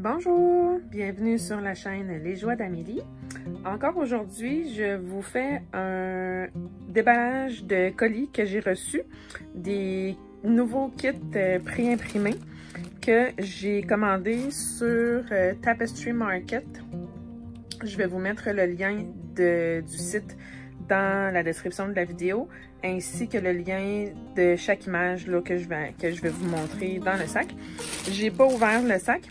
Bonjour, bienvenue sur la chaîne Les Joies d'Amélie. Encore aujourd'hui, je vous fais un déballage de colis que j'ai reçu, des nouveaux kits pré-imprimés que j'ai commandés sur Tapestry Market. Je vais vous mettre le lien du site dans la description de la vidéo, ainsi que le lien de chaque image là, que je vais vous montrer dans le sac. J'ai pas ouvert le sac.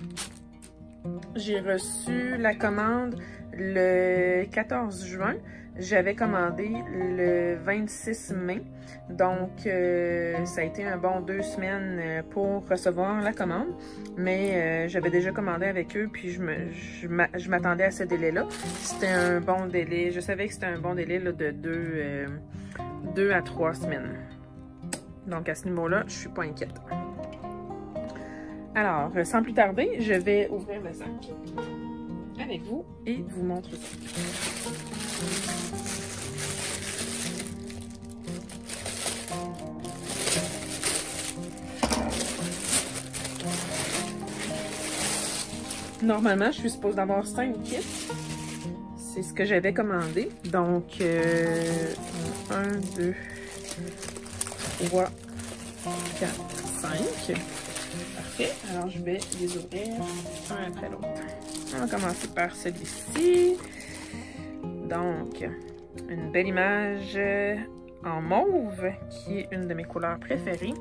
J'ai reçu la commande le 14 juin. J'avais commandé le 26 mai. Donc, ça a été un bon 2 semaines pour recevoir la commande. Mais j'avais déjà commandé avec eux, puis je m'attendais à ce délai-là. C'était un bon délai. Je savais que c'était un bon délai là, de 2 à 3 semaines. Donc, à ce niveau-là, je suis pas inquiète. Alors, sans plus tarder, je vais ouvrir le sac avec vous et vous montrer ça. Normalement, je suis supposée d'avoir 5 kits. C'est ce que j'avais commandé. Donc, 1, 2, 3, 4, 5. Parfait. Alors, je vais les ouvrir un après l'autre. On va commencer par celui-ci. Donc, une belle image en mauve, qui est une de mes couleurs préférées.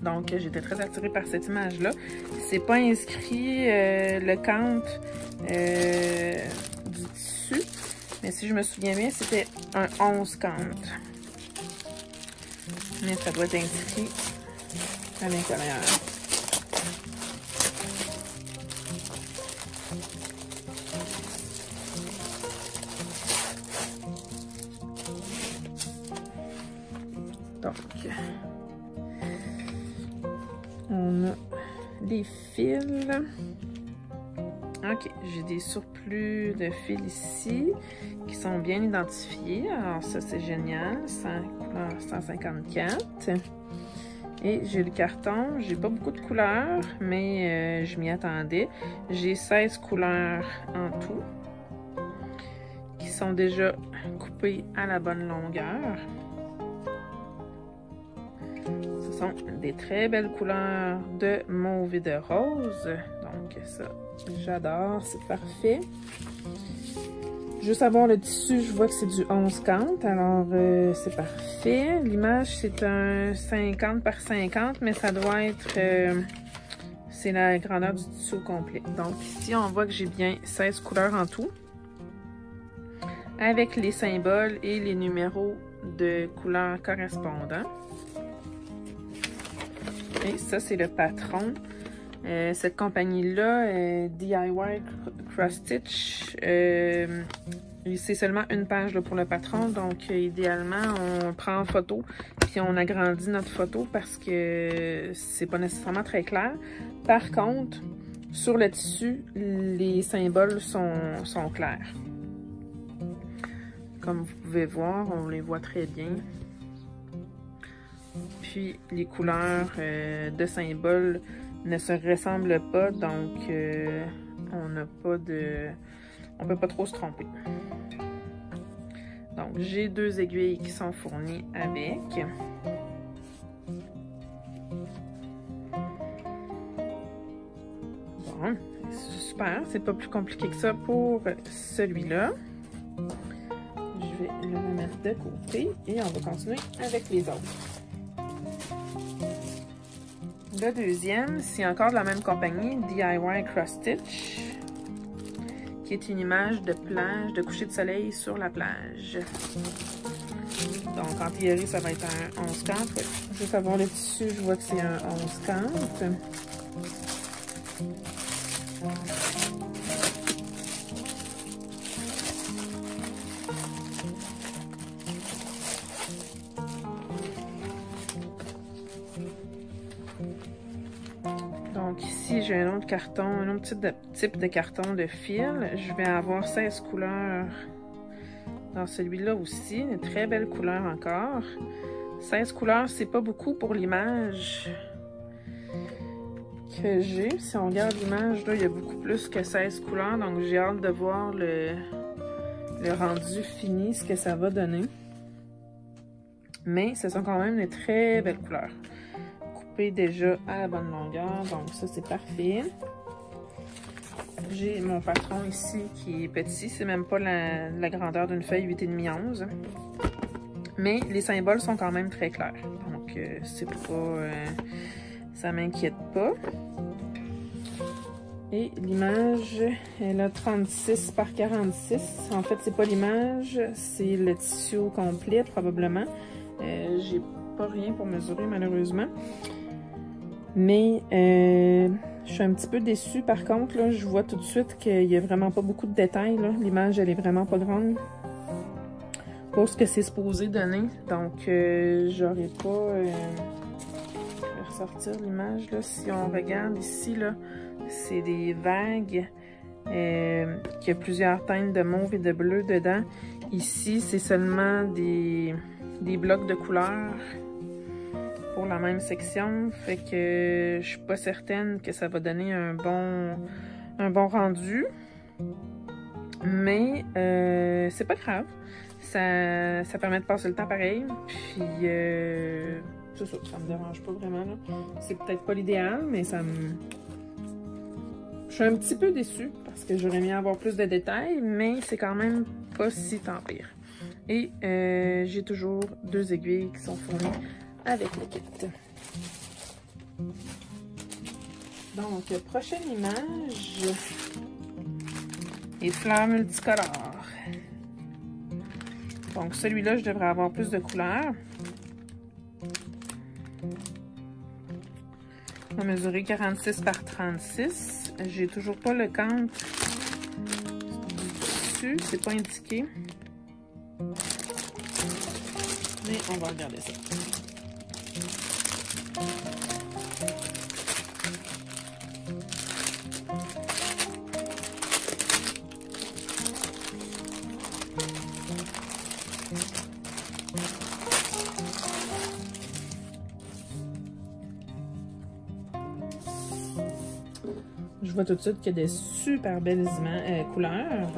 Donc, j'étais très attirée par cette image-là. C'est pas inscrit le count du tissu, mais si je me souviens bien, c'était un 11 count. Mais ça doit être inscrit à l'intérieur. Donc, on a des fils. Ok, j'ai des surplus de fils ici qui sont bien identifiés. Alors ça, c'est génial. Couleur 154. Et j'ai le carton. J'ai pas beaucoup de couleurs, mais je m'y attendais. J'ai 16 couleurs en tout qui sont déjà coupées à la bonne longueur. Ce sont des très belles couleurs de mauve et de rose. Donc ça, j'adore, c'est parfait. Juste avoir le tissu, je vois que c'est du 11 count, alors c'est parfait. L'image, c'est un 50 par 50, mais ça doit être... c'est la grandeur du tissu au complet. Donc ici, on voit que j'ai bien 16 couleurs en tout, avec les symboles et les numéros de couleurs correspondants. Et ça, c'est le patron. Cette compagnie-là, DIY Cross Stitch, c'est seulement une page là, pour le patron. Donc, idéalement, on prend en photo puis on agrandit notre photo parce que c'est pas nécessairement très clair. Par contre, sur le tissu, les symboles sont clairs. Comme vous pouvez voir, on les voit très bien. Puis les couleurs de symboles ne se ressemblent pas, donc on n'a pas de... on peut pas trop se tromper. Donc j'ai 2 aiguilles qui sont fournies avec. Bon, c'est super, c'est pas plus compliqué que ça pour celui-là. Je vais le remettre de côté et on va continuer avec les autres. Le deuxième, c'est encore de la même compagnie, DIY Cross Stitch, qui est une image de plage, de coucher de soleil sur la plage. Donc, en théorie, ça va être un 11 count. Ouais. Juste avoir le tissu, je vois que c'est un 11 count. Donc ici, j'ai un autre carton, un autre type de carton de fil. Je vais avoir 16 couleurs dans celui-là aussi. Une très belle couleur encore. 16 couleurs, c'est pas beaucoup pour l'image. que j'ai. Si on regarde l'image, là, il y a beaucoup plus que 16 couleurs, donc j'ai hâte de voir le rendu fini, ce que ça va donner. Mais ce sont quand même de très belles couleurs. Coupé déjà à la bonne longueur, donc ça c'est parfait. J'ai mon patron ici qui est petit, c'est même pas la grandeur d'une feuille 8,5 11. Mais les symboles sont quand même très clairs. Donc c'est pas... ça m'inquiète pas. Et l'image, elle a 36 par 46. En fait, c'est pas l'image, c'est le tissu au complet probablement. J'ai pas rien pour mesurer malheureusement. Mais je suis un petit peu déçue par contre. Là, je vois tout de suite qu'il y a vraiment pas beaucoup de détails. L'image, elle est vraiment pas grande pour ce que c'est supposé donner. Donc, j'aurais pas... je vais ressortir l'image. Si on regarde ici, là, c'est des vagues. Qui a plusieurs teintes de mauve et de bleu dedans. Ici, c'est seulement des blocs de couleurs pour la même section. Fait que je suis pas certaine que ça va donner un bon rendu. Mais c'est pas grave. Ça permet de passer le temps pareil. Puis c'est ça me dérange pas vraiment. C'est peut-être pas l'idéal, mais ça me... Je suis un petit peu déçue parce que j'aurais aimé avoir plus de détails, mais c'est quand même pas si tant pire. Et j'ai toujours 2 aiguilles qui sont fournies avec le kit. Donc, prochaine image, les fleurs multicolores. Donc, celui-là, je devrais avoir plus de couleurs. On va mesurer 46 par 36. J'ai toujours pas le count dessus, c'est pas indiqué. Mais on va regarder ça. Je vois tout de suite qu'il y a des super belles couleurs.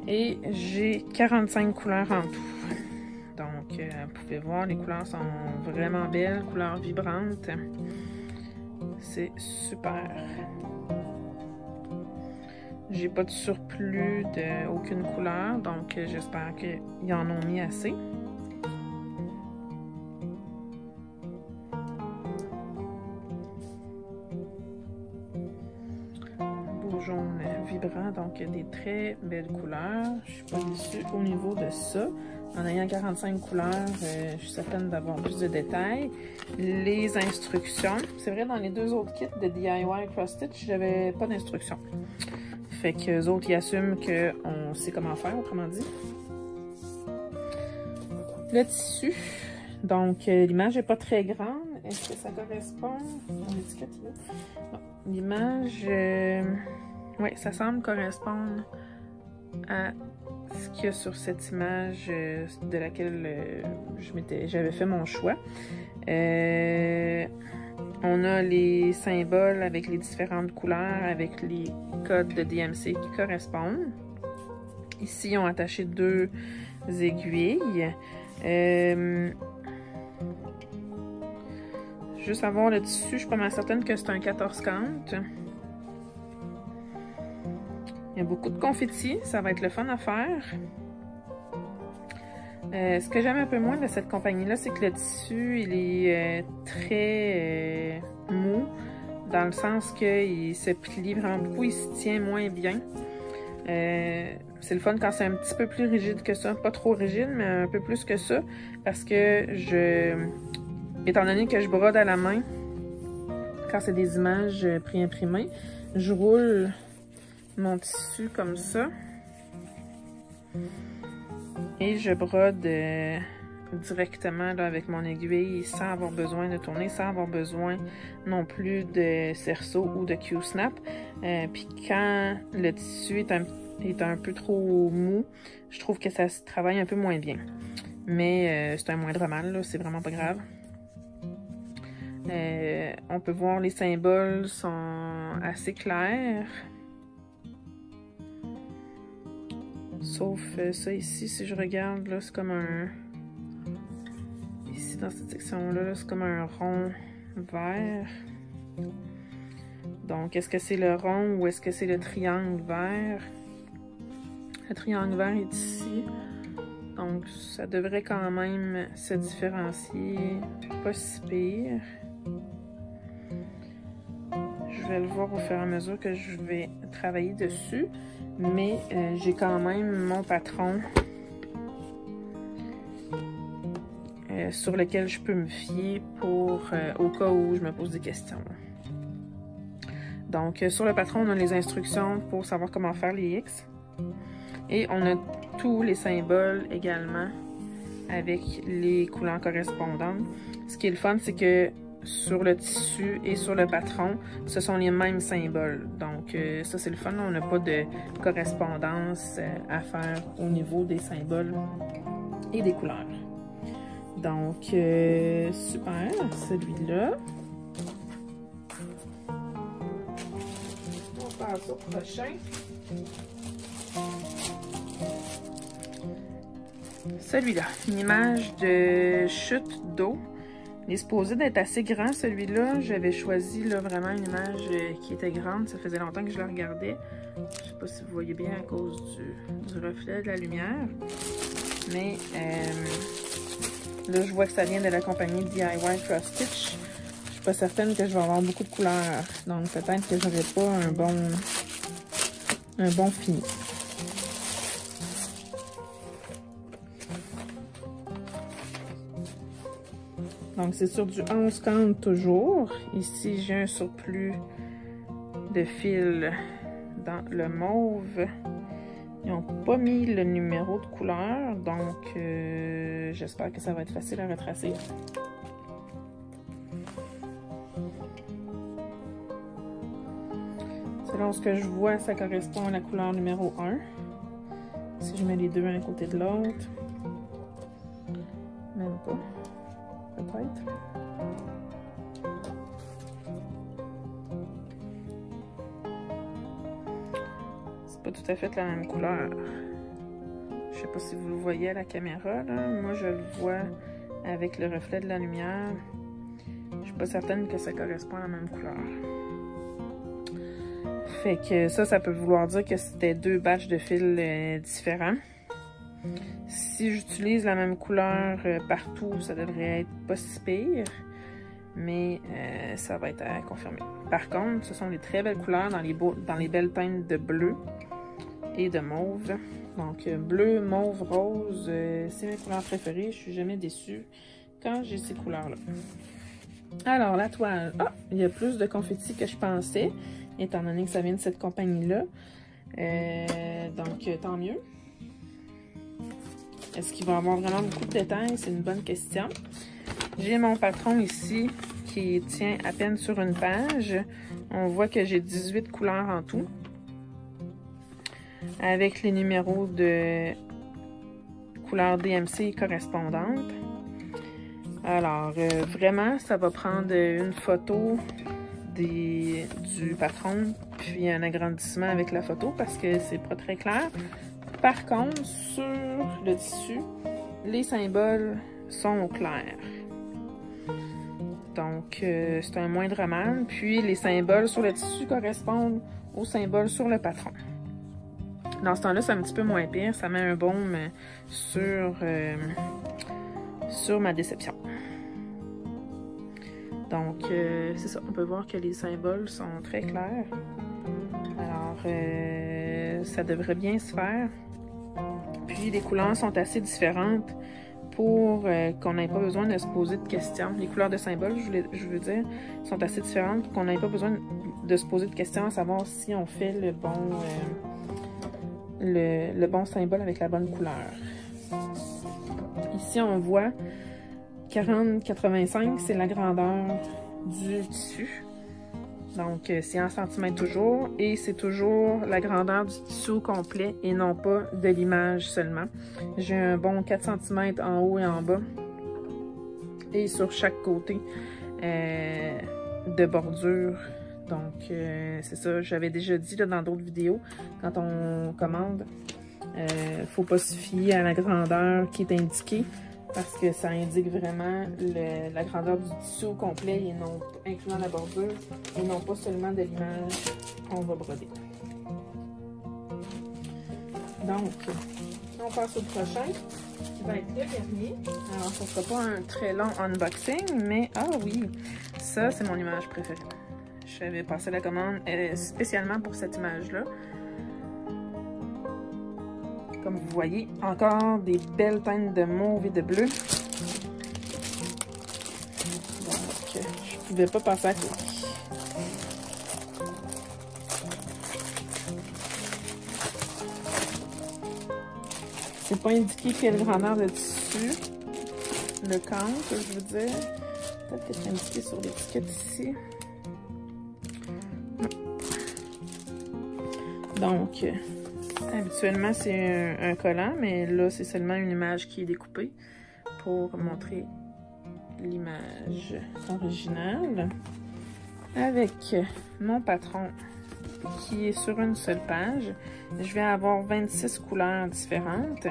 Et j'ai 45 couleurs en tout. Donc, vous pouvez voir, les couleurs sont vraiment belles, couleurs vibrantes. C'est super. J'ai pas de surplus d'aucune couleur, donc j'espère qu'ils en ont mis assez. Jaune vibrant, donc des très belles couleurs. Je suis pas déçue au niveau de ça. En ayant 45 couleurs, je suis certaine d'avoir plus de détails. Les instructions, c'est vrai, dans les 2 autres kits de DIY Cross Stitch, j'avais pas d'instructions. Fait que les autres, ils assument qu'on sait comment faire, autrement dit. Le tissu, donc l'image n'est pas très grande. Est-ce que ça correspond? Mon étiquette là. L'image, oui, ça semble correspondre à ce qu'il y a sur cette image de laquelle j'avais fait mon choix. On a les symboles avec les différentes couleurs, avec les codes de DMC qui correspondent. Ici, ils ont attaché 2 aiguilles. Juste à voir le tissu, je suis pas mal certaine que c'est un 14 count. Il y a beaucoup de confettis, ça va être le fun à faire. Ce que j'aime un peu moins de cette compagnie-là, c'est que le tissu, il est très mou, dans le sens qu'il se plie vraiment beaucoup, il se tient moins bien. C'est le fun quand c'est un petit peu plus rigide que ça, pas trop rigide, mais un peu plus que ça, parce que étant donné que je brode à la main, quand c'est des images pré-imprimées, je roule mon tissu comme ça et je brode directement là, avec mon aiguille sans avoir besoin de tourner, sans avoir besoin non plus de cerceau ou de Q-snap. Puis quand le tissu est un peu trop mou, je trouve que ça se travaille un peu moins bien. Mais c'est un moindre mal, c'est vraiment pas grave. On peut voir les symboles sont assez clairs. Sauf ça ici, si je regarde, là, c'est comme un... Ici, dans cette section-là, c'est comme un rond vert. Donc, est-ce que c'est le rond ou est-ce que c'est le triangle vert? Le triangle vert est ici. Donc, ça devrait quand même se différencier. Pas si pire. Je vais le voir au fur et à mesure que je vais travailler dessus. Mais j'ai quand même mon patron sur lequel je peux me fier pour au cas où je me pose des questions. Donc, sur le patron, on a les instructions pour savoir comment faire les X. Et on a tous les symboles également avec les couleurs correspondantes. Ce qui est le fun, c'est que sur le tissu et sur le patron, ce sont les mêmes symboles. Donc, ça, c'est le fun. On n'a pas de correspondance à faire au niveau des symboles et des couleurs. Donc, super, celui-là. On passe au prochain. Celui-là, une image de chute d'eau. Il est supposé d'être assez grand, celui-là. J'avais choisi là, vraiment une image qui était grande. Ça faisait longtemps que je la regardais. Je ne sais pas si vous voyez bien à cause du reflet de la lumière. Mais là, je vois que ça vient de la compagnie DIY Cross Stitch. Je suis pas certaine que je vais avoir beaucoup de couleurs. Donc, peut-être que j'aurai pas un bon fini. Donc, c'est sur du 11,50 toujours. Ici, j'ai un surplus de fil dans le mauve. Ils n'ont pas mis le numéro de couleur, donc j'espère que ça va être facile à retracer. Selon ce que je vois, ça correspond à la couleur numéro 1. Si je mets les deux un côté de l'autre. Même pas. Peut-être. C'est pas tout à fait la même couleur. Je sais pas si vous le voyez à la caméra, là. Moi, je le vois avec le reflet de la lumière. Je suis pas certaine que ça correspond à la même couleur. Fait que ça peut vouloir dire que c'était deux batchs de fils différents. Si j'utilise la même couleur partout, ça devrait être pas si pire, mais ça va être à confirmer. Par contre, ce sont des très belles couleurs dans les belles teintes de bleu et de mauve. Donc bleu, mauve, rose, c'est mes couleurs préférées. Je suis jamais déçue quand j'ai ces couleurs-là. Alors la toile, il y a plus de confetti que je pensais, étant donné que ça vient de cette compagnie-là. Donc tant mieux. Est-ce qu'il va y avoir vraiment beaucoup de détails? C'est une bonne question. J'ai mon patron ici qui tient à peine sur une page. On voit que j'ai 18 couleurs en tout. Avec les numéros de couleurs DMC correspondantes. Alors, vraiment, ça va prendre une photo du patron, puis un agrandissement avec la photo parce que c'est pas très clair. Par contre, sur le tissu, les symboles sont au clair. Donc, c'est un moindre mal. Puis, les symboles sur le tissu correspondent aux symboles sur le patron. Dans ce temps-là, c'est un petit peu moins pire. Ça met un baume sur ma déception. Donc, c'est ça. On peut voir que les symboles sont très clairs. Alors, ça devrait bien se faire. Puis, les couleurs sont assez différentes pour qu'on n'ait pas besoin de se poser de questions. Les couleurs de symboles, je veux dire, sont assez différentes pour qu'on n'ait pas besoin de se poser de questions à savoir si on fait le bon symbole avec la bonne couleur. Ici, on voit 40-85, c'est la grandeur du tissu. Donc, c'est en centimètres toujours. Et c'est toujours la grandeur du tissu au complet et non pas de l'image seulement. J'ai un bon 4 cm en haut et en bas. Et sur chaque côté, de bordure. Donc, c'est ça, j'avais déjà dit là, dans d'autres vidéos, quand on commande, faut pas se fier à la grandeur qui est indiquée, parce que ça indique vraiment la grandeur du tissu au complet, et non, incluant la bordure, et non pas seulement de l'image qu'on va broder. Donc, on passe au prochain, qui va être le dernier. Alors, ce ne sera pas un très long unboxing, mais ah oui, ça, c'est mon image préférée. J'avais passé la commande spécialement pour cette image-là. Comme vous voyez, encore des belles teintes de mauve et de bleu. Donc, je ne pouvais pas passer à côté. C'est pas indiqué quelle grandeur de tissu. Le count, je veux dire. Peut-être que c'est indiqué sur l'étiquette ici. Donc, habituellement, c'est un collant, mais là, c'est seulement une image qui est découpée pour montrer l'image originale. Avec mon patron qui est sur une seule page, je vais avoir 26 couleurs différentes.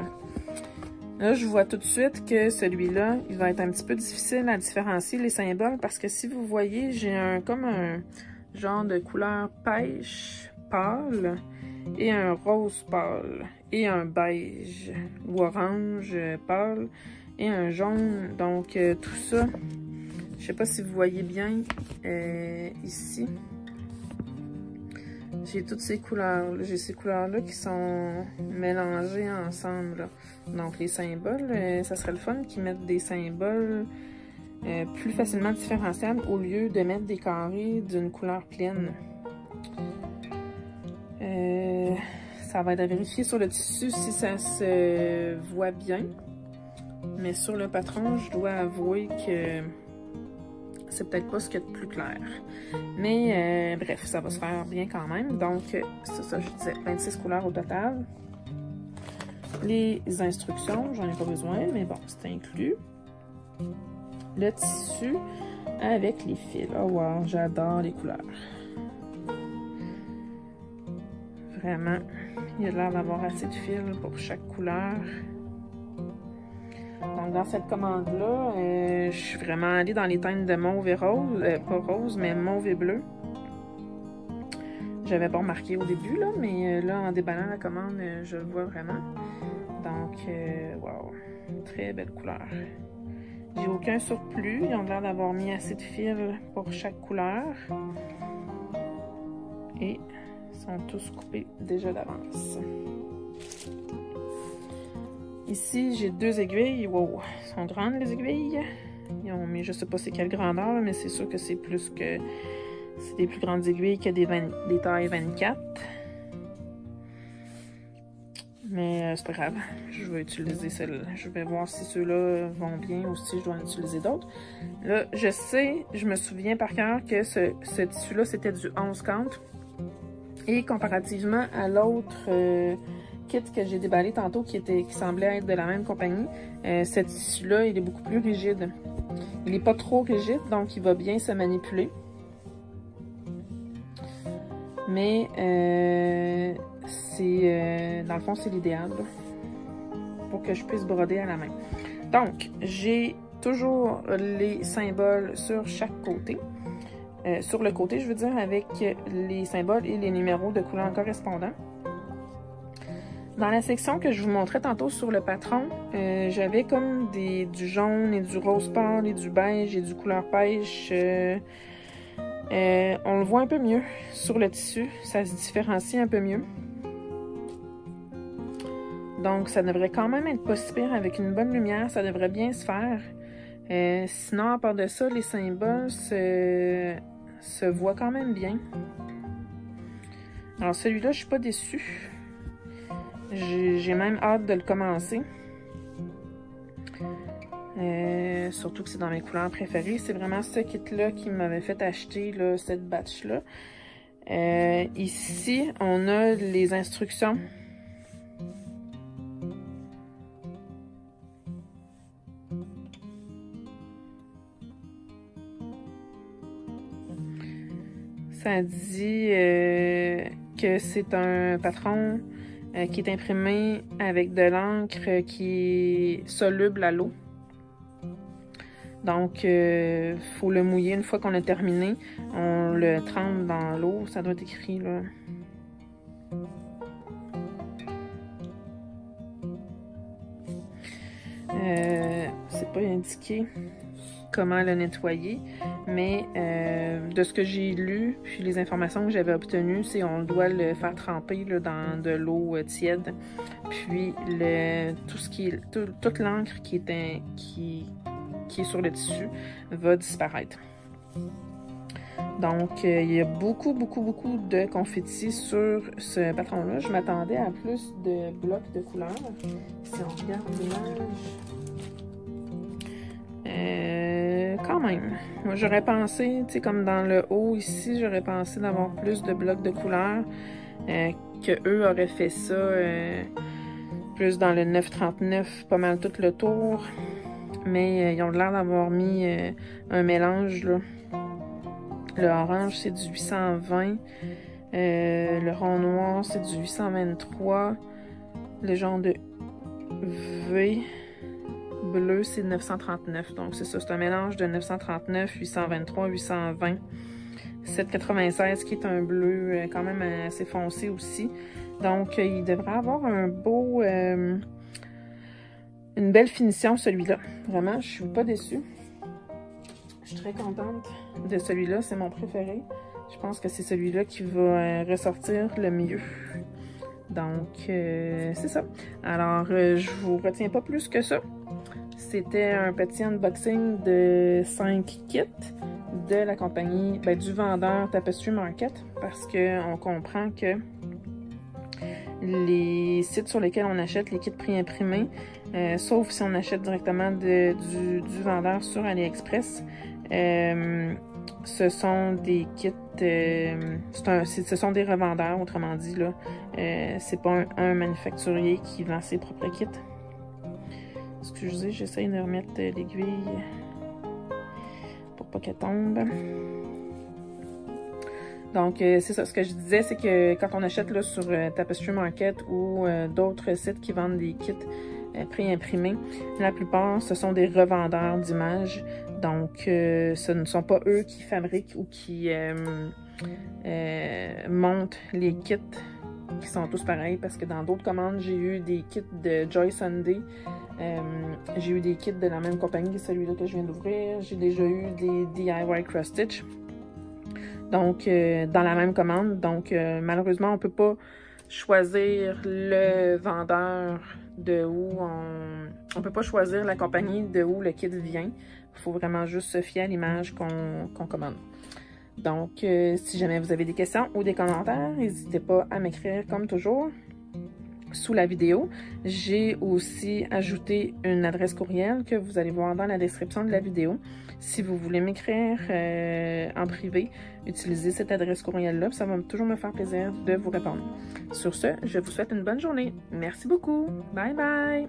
Là, je vois tout de suite que celui-là, il va être un petit peu difficile à différencier les symboles parce que si vous voyez, j'ai comme un genre de couleur pêche pâle et un rose pâle et un beige ou orange pâle et un jaune. Donc, tout ça, je sais pas si vous voyez bien ici. J'ai toutes ces couleurs. J'ai ces couleurs-là qui sont mélangées ensemble. Là. Donc, les symboles, ça serait le fun qu'ils mettent des symboles plus facilement différenciables au lieu de mettre des carrés d'une couleur pleine. Ça va être à vérifier sur le tissu si ça se voit bien. Mais sur le patron, je dois avouer que c'est peut-être pas ce qu'il y a de plus clair. Mais bref, ça va se faire bien quand même. Donc, c'est ça, je disais, 26 couleurs au total. Les instructions, j'en ai pas besoin, mais bon, c'est inclus. Le tissu avec les fils. Oh wow, j'adore les couleurs. Vraiment, il y a l'air d'avoir assez de fils pour chaque couleur. Donc, dans cette commande-là, je suis vraiment allée dans les teintes de mauve et rose. Pas rose, mais mauve et bleu. J'avais pas remarqué au début, là, mais là, en déballant la commande, je le vois vraiment. Donc, wow, très belle couleur. J'ai aucun surplus. Ils ont l'air d'avoir mis assez de fils pour chaque couleur. Et ils sont tous coupés déjà d'avance. Ici, j'ai deux aiguilles. Wow, elles sont grandes les aiguilles. Ils ont mis, je sais pas c'est quelle grandeur, mais c'est sûr que c'est plus que... C'est des plus grandes aiguilles que des tailles 24. Mais c'est pas grave. Je vais utiliser celle-là. Je vais voir si ceux-là vont bien ou si je dois en utiliser d'autres. Là, je sais, je me souviens par cœur que ce tissu-là, c'était du 11 count. Et comparativement à l'autre kit que j'ai déballé tantôt, qui semblait être de la même compagnie, ce tissu-là, il est beaucoup plus rigide. Il n'est pas trop rigide, donc il va bien se manipuler. Mais dans le fond, c'est l'idéal pour que je puisse broder à la main. Donc, j'ai toujours les symboles sur chaque côté. Sur le côté, je veux dire, avec les symboles et les numéros de couleurs correspondants. Dans la section que je vous montrais tantôt sur le patron, j'avais comme du jaune et du rose pâle et du beige et du couleur pêche. On le voit un peu mieux sur le tissu, ça se différencie un peu mieux. Donc, ça devrait quand même être pas si pire avec une bonne lumière, ça devrait bien se faire. Sinon, à part de ça, les symboles se voient quand même bien. Alors, celui-là, je suis pas déçue. J'ai même hâte de le commencer. Surtout que c'est dans mes couleurs préférées. C'est vraiment ce kit-là qui m'avait fait acheter là, cette batch-là. Ici, on a les instructions. Ça dit que c'est un patron qui est imprimé avec de l'encre qui est soluble à l'eau. Donc, il faut le mouiller une fois qu'on a terminé. On le trempe dans l'eau. Ça doit être écrit là. C'est pas indiqué comment le nettoyer, mais de ce que j'ai lu, puis les informations que j'avais obtenues, c'est qu'on doit le faire tremper là, dans de l'eau tiède, puis toute l'encre qui est sur le tissu va disparaître. Donc, il y a beaucoup de confettis sur ce patron-là. Je m'attendais à plus de blocs de couleurs. Si on regarde l'image, quand même. Moi, j'aurais pensé, tu sais, comme dans le haut ici, j'aurais pensé d'avoir plus de blocs de couleurs, que eux auraient fait ça plus dans le 9,39, pas mal tout le tour. Mais ils ont l'air d'avoir mis un mélange, là. Le orange, c'est du 820. Le rond noir, c'est du 823. Le genre de V bleu, c'est 939. Donc, c'est ça, c'est un mélange de 939, 823, 820. 796 qui est un bleu quand même assez foncé aussi. Donc, il devrait avoir un beau... une belle finition, celui-là. Vraiment, je suis pas déçue. Je suis très contente de celui-là. C'est mon préféré. Je pense que c'est celui-là qui va ressortir le mieux. Donc, c'est ça. Alors, je vous retiens pas plus que ça. C'était un petit unboxing de 5 kits de la compagnie, du vendeur Tapestry Market, parce qu'on comprend que les sites sur lesquels on achète les kits préimprimés, sauf si on achète directement du vendeur sur AliExpress, ce sont des kits, ce sont des revendeurs, autrement dit, là. C'est pas un manufacturier qui vend ses propres kits. Excusez, j'essaye de remettre l'aiguille pour pas qu'elle tombe. Donc, c'est ça. Ce que je disais, c'est que quand on achète là, sur Tapestry Market ou d'autres sites qui vendent des kits préimprimés, la plupart, ce sont des revendeurs d'images. Donc, ce ne sont pas eux qui fabriquent ou qui montent les kits qui sont tous pareils, parce que dans d'autres commandes, j'ai eu des kits de Joy Sunday. J'ai eu des kits de la même compagnie que celui-là que je viens d'ouvrir. J'ai déjà eu des DIY Cross Stitch. Donc, dans la même commande. Donc, malheureusement, on ne peut pas choisir le vendeur de où on peut pas choisir la compagnie de où le kit vient. Il faut vraiment juste se fier à l'image qu'on commande. Donc, si jamais vous avez des questions ou des commentaires, n'hésitez pas à m'écrire comme toujours sous la vidéo. J'ai aussi ajouté une adresse courriel que vous allez voir dans la description de la vidéo. Si vous voulez m'écrire en privé, utilisez cette adresse courriel-là. Ça va toujours me faire plaisir de vous répondre. Sur ce, je vous souhaite une bonne journée. Merci beaucoup. Bye bye!